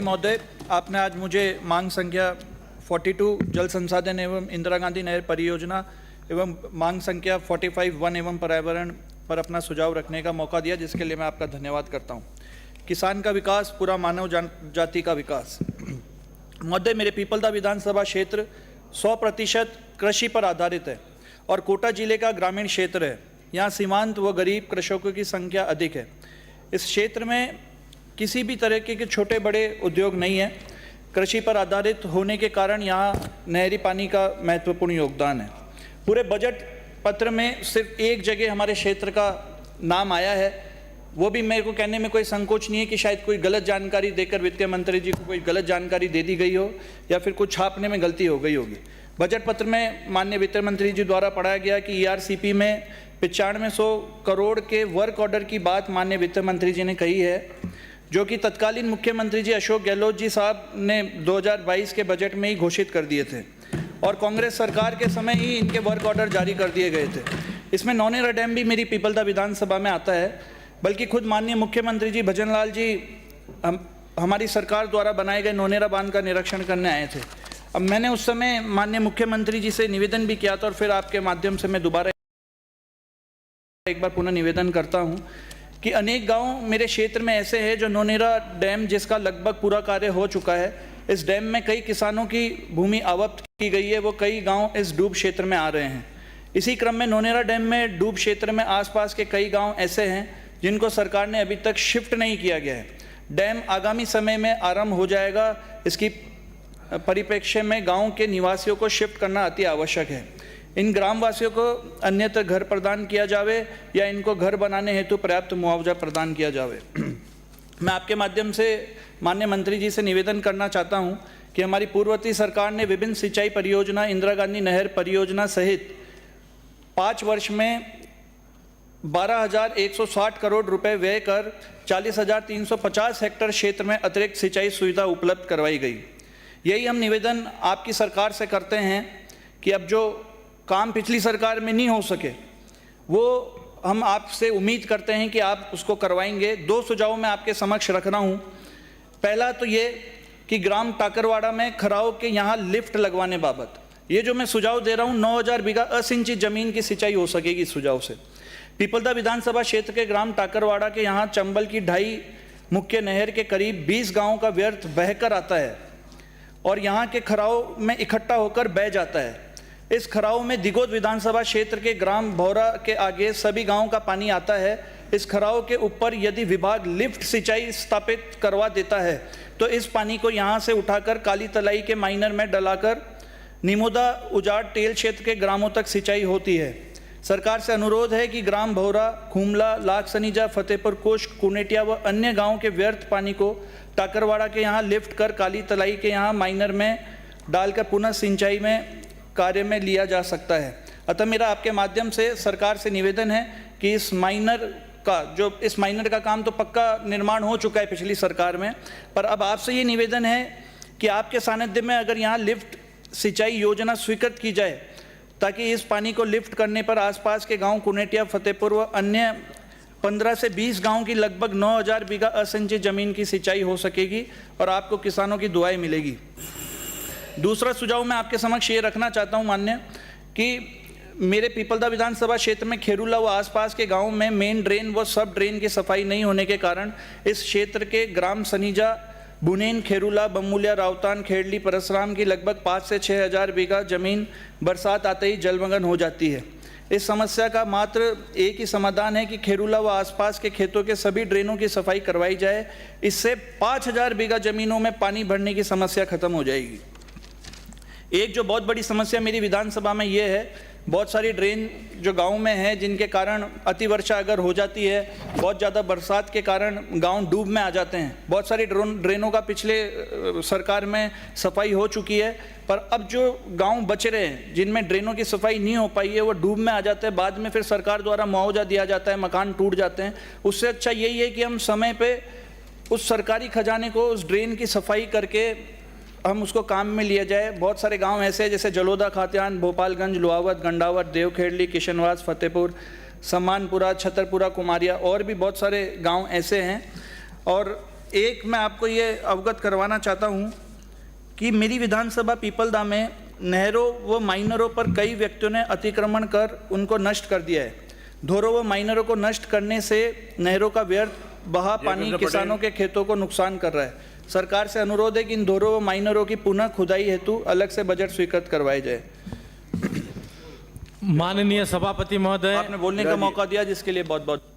महोदय, आपने आज मुझे मांग संख्या 42 जल संसाधन एवं इंदिरा गांधी नहर परियोजना एवं मांग संख्या 45 वन एवं पर्यावरण पर अपना सुझाव रखने का मौका दिया, जिसके लिए मैं आपका धन्यवाद करता हूं। किसान का विकास, पूरा मानव जाति का विकास। महोदय, मेरे पीपलदा विधानसभा क्षेत्र 100% कृषि पर आधारित है और कोटा जिले का ग्रामीण क्षेत्र है। यहाँ सीमांत व गरीब कृषकों की संख्या अधिक है। इस क्षेत्र में किसी भी तरह के छोटे बड़े उद्योग नहीं है। कृषि पर आधारित होने के कारण यहाँ नहरी पानी का महत्वपूर्ण योगदान है। पूरे बजट पत्र में सिर्फ एक जगह हमारे क्षेत्र का नाम आया है, वो भी मेरे को कहने में कोई संकोच नहीं है कि शायद कोई गलत जानकारी देकर वित्त मंत्री जी को कोई गलत जानकारी दे दी गई हो या फिर कुछ छापने में गलती हो गई होगी। बजट पत्र में माननीय वित्त मंत्री जी द्वारा पढ़ाया गया कि ERCP में 9500 करोड़ के वर्क ऑर्डर की बात माननीय वित्त मंत्री जी ने कही है, जो कि तत्कालीन मुख्यमंत्री जी अशोक गहलोत जी साहब ने 2022 के बजट में ही घोषित कर दिए थे और कांग्रेस सरकार के समय ही इनके वर्क ऑर्डर जारी कर दिए गए थे। इसमें नौनेरा डैम भी मेरी पीपलदा विधानसभा में आता है, बल्कि खुद माननीय मुख्यमंत्री जी भजनलाल जी हमारी सरकार द्वारा बनाए गए नौनेरा बांध का निरीक्षण करने आए थे। अब मैंने उस समय माननीय मुख्यमंत्री जी से निवेदन भी किया था और फिर आपके माध्यम से मैं दोबारा एक बार पुनः निवेदन करता हूं कि अनेक गांव मेरे क्षेत्र में ऐसे हैं जो नौनेरा डैम, जिसका लगभग पूरा कार्य हो चुका है, इस डैम में कई किसानों की भूमि आवप्त की गई है। वो कई गांव इस डूब क्षेत्र में आ रहे हैं। इसी क्रम में नौनेरा डैम में डूब क्षेत्र में आसपास के कई गांव ऐसे हैं जिनको सरकार ने अभी तक शिफ्ट नहीं किया गया है। डैम आगामी समय में आरंभ हो जाएगा। इसकी परिप्रेक्ष्य में गाँव के निवासियों को शिफ्ट करना अति आवश्यक है। इन ग्रामवासियों को अन्यत्र घर प्रदान किया जावे या इनको घर बनाने हेतु पर्याप्त मुआवजा प्रदान किया जावे। मैं आपके माध्यम से माननीय मंत्री जी से निवेदन करना चाहता हूं कि हमारी पूर्ववर्ती सरकार ने विभिन्न सिंचाई परियोजना, इंदिरा गांधी नहर परियोजना सहित 5 वर्ष में 12,160 करोड़ रुपए व्यय कर 40,350 हेक्टेयर क्षेत्र में अतिरिक्त सिंचाई सुविधा उपलब्ध करवाई गई। यही हम निवेदन आपकी सरकार से करते हैं कि अब जो काम पिछली सरकार में नहीं हो सके, वो हम आपसे उम्मीद करते हैं कि आप उसको करवाएंगे। 2 सुझाव मैं आपके समक्ष रख रहा हूँ। पहला तो ये कि ग्राम टाकरवाड़ा में खराव के यहाँ लिफ्ट लगवाने बाबत ये जो मैं सुझाव दे रहा हूँ, 9,000 बीघा असिंचित जमीन की सिंचाई हो सकेगी इस सुझाव से। पीपलदा विधानसभा क्षेत्र के ग्राम टाकरवाड़ा के यहाँ चंबल की 2.5 मुख्य नहर के करीब 20 गाँव का व्यर्थ बहकर आता है और यहाँ के खराव में इकट्ठा होकर बह जाता है। इस खराव में दिगोद विधानसभा क्षेत्र के ग्राम भौरा के आगे सभी गांवों का पानी आता है। इस खराव के ऊपर यदि विभाग लिफ्ट सिंचाई स्थापित करवा देता है तो इस पानी को यहां से उठाकर काली तलाई के माइनर में डलाकर निमोदा उजाड़ टेल क्षेत्र के ग्रामों तक सिंचाई होती है। सरकार से अनुरोध है कि ग्राम भौरा, खुमला, लाखसनीजा, फतेहपुर कोश, कुनेटिया व अन्य गाँव के व्यर्थ पानी को टाकरवाड़ा के यहाँ लिफ्ट कर काली तलाई के यहाँ माइनर में डालकर पुनः सिंचाई में कार्य में लिया जा सकता है। अतः मेरा आपके माध्यम से सरकार से निवेदन है कि इस माइनर का काम तो पक्का निर्माण हो चुका है पिछली सरकार में, पर अब आपसे ये निवेदन है कि आपके सानिध्य में अगर यहाँ लिफ्ट सिंचाई योजना स्वीकृत की जाए ताकि इस पानी को लिफ्ट करने पर आसपास के गांव कुनेटिया, फतेहपुर व अन्य 15 से 20 गांव की लगभग 9,000 बीघा असिंचित जमीन की सिंचाई हो सकेगी और आपको किसानों की दुआएं मिलेगी। दूसरा सुझाव मैं आपके समक्ष ये रखना चाहता हूँ मान्य कि मेरे पीपलदा विधानसभा क्षेत्र में खेरूला व आसपास के गांव में मेन ड्रेन व सब ड्रेन की सफाई नहीं होने के कारण इस क्षेत्र के ग्राम सनीजा, बुनेन, खेरूला, बम्मुलिया, रावतान, खेड़ली, परसराम की लगभग 5 से 6,000 बीघा जमीन बरसात आते ही जलमग्न हो जाती है। इस समस्या का मात्र एक ही समाधान है कि खेरूला व आसपास के खेतों के सभी ड्रेनों की सफाई करवाई जाए। इससे 5,000 बीघा जमीनों में पानी भरने की समस्या खत्म हो जाएगी। एक जो बहुत बड़ी समस्या मेरी विधानसभा में ये है, बहुत सारी ड्रेन जो गांव में है जिनके कारण अतिवर्षा अगर हो जाती है, बहुत ज़्यादा बरसात के कारण गांव डूब में आ जाते हैं। बहुत सारी ड्रेनों का पिछले सरकार में सफाई हो चुकी है, पर अब जो गांव बच रहे हैं जिनमें ड्रेनों की सफाई नहीं हो पाई है, वो डूब में आ जाते हैं। बाद में फिर सरकार द्वारा मुआवजा दिया जाता है, मकान टूट जाते हैं। उससे अच्छा यही है कि हम समय पर उस सरकारी खजाने को, उस ड्रेन की सफाई करके हम उसको काम में लिया जाए। बहुत सारे गांव ऐसे हैं जैसे जलोदा, खात्यान, भोपालगंज, लोहावत, गंडावत, देवखेड़ली, किशनवास, फतेहपुर, सम्मानपुरा, छतरपुरा, कुमारिया और भी बहुत सारे गांव ऐसे हैं। और एक मैं आपको ये अवगत करवाना चाहता हूँ कि मेरी विधानसभा पीपलदा में नहरों व माइनरों पर कई व्यक्तियों ने अतिक्रमण कर उनको नष्ट कर दिया है। धोरों व माइनरों को नष्ट करने से नहरों का व्यर्थ बहा पानी किसानों के खेतों को नुकसान कर रहा है। सरकार से अनुरोध है कि इन धोरों व माइनरों की पुनः खुदाई हेतु अलग से बजट स्वीकृत करवाए जाए। माननीय सभापति महोदय, आपने बोलने का मौका दिया जिसके लिए बहुत बहुत